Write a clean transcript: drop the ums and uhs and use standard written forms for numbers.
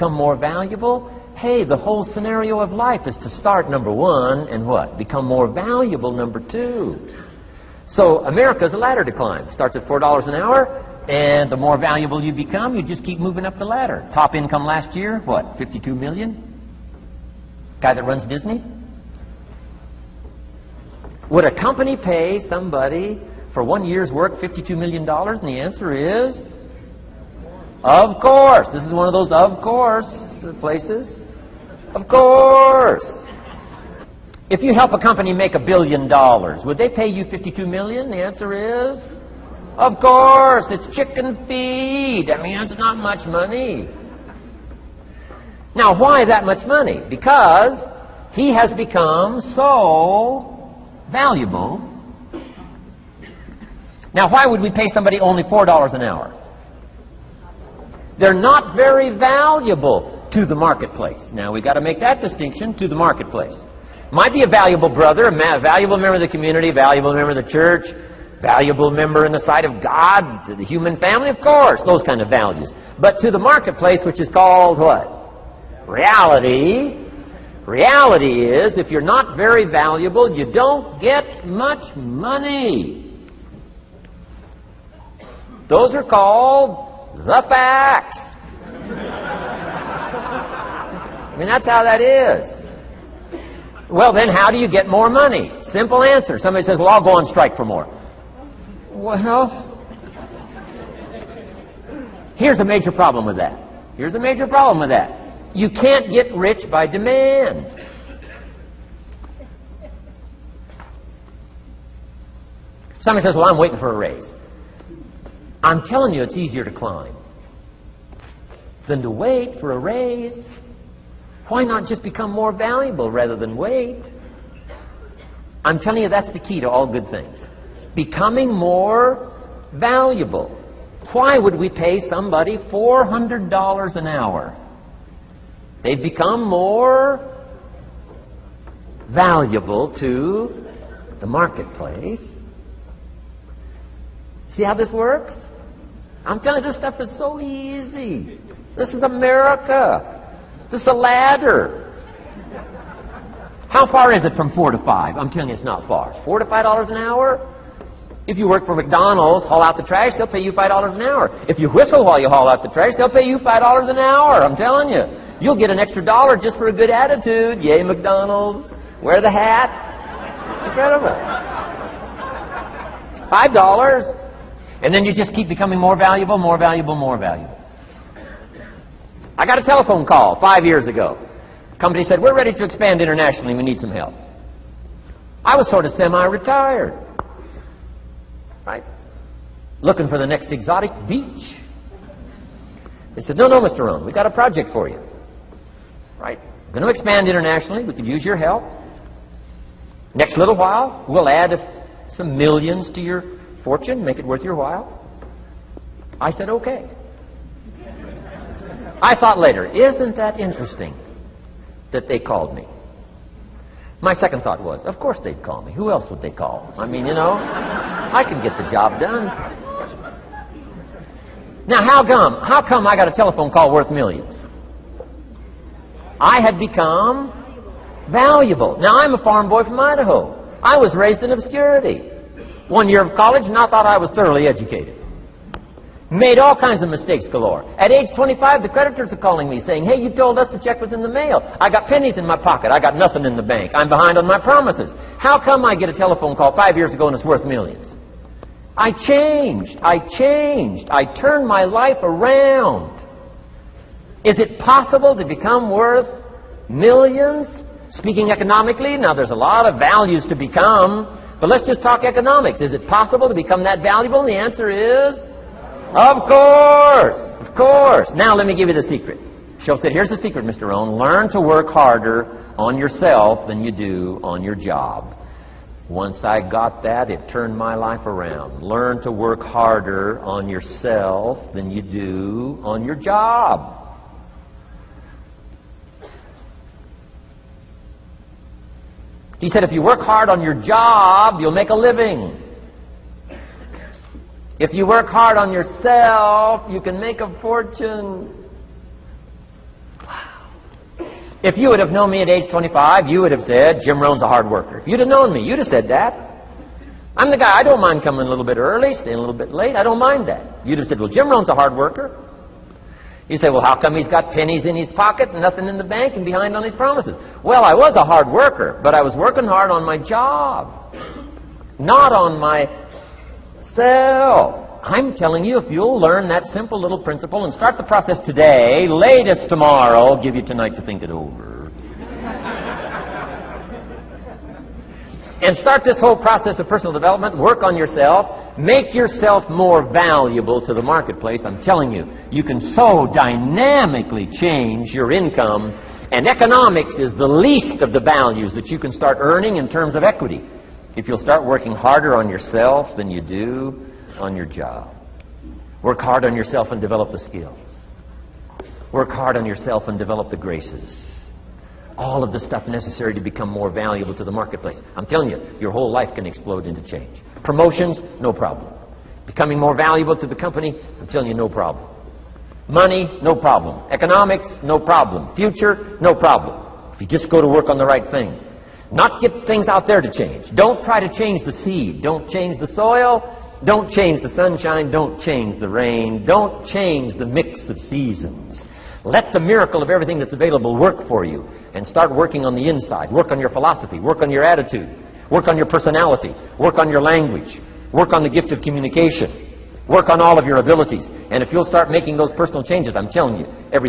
Become more valuable? Hey, the whole scenario of life is to start, number one, and what? Become more valuable, number two. So America's a ladder to climb. Starts at $4 an hour, and the more valuable you become, you just keep moving up the ladder. Top income last year, what, 52 million? Guy that runs Disney? Would a company pay somebody for 1 year's work $52 million? And the answer is, of course. This is one of those of course places. Of course. If you help a company make $1 billion, would they pay you $52 million? The answer is, of course. It's chicken feed. I mean, it's not much money. Now, why that much money? Because he has become so valuable. Now, why would we pay somebody only $4 an hour? They're not very valuable to the marketplace. Now, we've got to make that distinction, to the marketplace. Might be a valuable brother, a valuable member of the community, a valuable member of the church, valuable member in the sight of God, to the human family, of course, those kind of values. But to the marketplace, which is called what? Reality. Reality is, if you're not very valuable, you don't get much money. Those are called the facts. I mean, that's how that is. Well, then how do you get more money? Simple answer. Somebody says, well, I'll go on strike for more. Well, here's a major problem with that. Here's a major problem with that. You can't get rich by demand. Somebody says, well, I'm waiting for a raise. I'm telling you, it's easier to climb than to wait for a raise. Why not just become more valuable rather than wait? I'm telling you, that's the key to all good things. Becoming more valuable. Why would we pay somebody $400 an hour? They've become more valuable to the marketplace. See how this works? I'm telling you, this stuff is so easy. This is America. This is a ladder. How far is it from 4 to 5? I'm telling you, it's not far. $4 to $5 an hour? If you work for McDonald's, haul out the trash, they'll pay you $5 an hour. If you whistle while you haul out the trash, they'll pay you $5 an hour. I'm telling you. You'll get an extra $1 just for a good attitude. Yay, McDonald's. Wear the hat. It's incredible. $5. And then you just keep becoming more valuable, more valuable, more valuable. I got a telephone call 5 years ago. The company said, we're ready to expand internationally. We need some help. I was sort of semi-retired. Right? Looking for the next exotic beach. They said, no, Mr. Rohn, we've got a project for you. Right? We're going to expand internationally. We could use your help. Next little while, we'll add some millions to your fortune, make it worth your while. I said, okay. I thought later, isn't that interesting that they called me? My second thought was, of course they'd call me. Who else would they call? I mean, I could get the job done. Now, how come I got a telephone call worth millions? I had become valuable. Now, I'm a farm boy from Idaho. I was raised in obscurity. 1 year of college, and I thought I was thoroughly educated. Made all kinds of mistakes galore. At age 25, the creditors are calling me saying, hey, you told us the check was in the mail. I got pennies in my pocket. I got nothing in the bank. I'm behind on my promises. How come I get a telephone call 5 years ago and it's worth millions? I changed. I turned my life around. Is it possible to become worth millions? Speaking economically, now there's a lot of values to become, but let's just talk economics. Is it possible to become that valuable? And the answer is, of course, of course. Now let me give you the secret. She'll say, here's the secret, Mr. Rohn. Learn to work harder on yourself than you do on your job. Once I got that, it turned my life around. Learn to work harder on yourself than you do on your job. He said, if you work hard on your job, you'll make a living. If you work hard on yourself, you can make a fortune. If you would have known me at age 25, you would have said, Jim Rohn's a hard worker. If you'd have known me, you'd have said that. I'm the guy, I don't mind coming a little bit early, staying a little bit late. I don't mind that. You'd have said, well, Jim Rohn's a hard worker. You say, well, how come he's got pennies in his pocket and nothing in the bank and behind on his promises? Well, I was a hard worker, but I was working hard on my job, not on myself. I'm telling you, if you'll learn that simple little principle and start the process today, latest tomorrow, I'll give you tonight to think it over. And start this whole process of personal development, work on yourself, make yourself more valuable to the marketplace. I'm telling you, you can so dynamically change your income, and economics is the least of the values that you can start earning in terms of equity if you'll start working harder on yourself than you do on your job. Work hard on yourself and develop the skills. Work hard on yourself and develop the graces. All of the stuff necessary to become more valuable to the marketplace. I'm telling you, your whole life can explode into change. Promotions, no problem. Becoming more valuable to the company, I'm telling you, no problem. Money, no problem. Economics, no problem. Future, no problem. If you just go to work on the right thing. Not get things out there to change. Don't try to change the seed. Don't change the soil. Don't change the sunshine. Don't change the rain. Don't change the mix of seasons. Let the miracle of everything that's available work for you, and start working on the inside. Work on your philosophy. Work on your attitude. Work on your personality. Work on your language. Work on the gift of communication. Work on all of your abilities. And if you'll start making those personal changes, I'm telling you, everything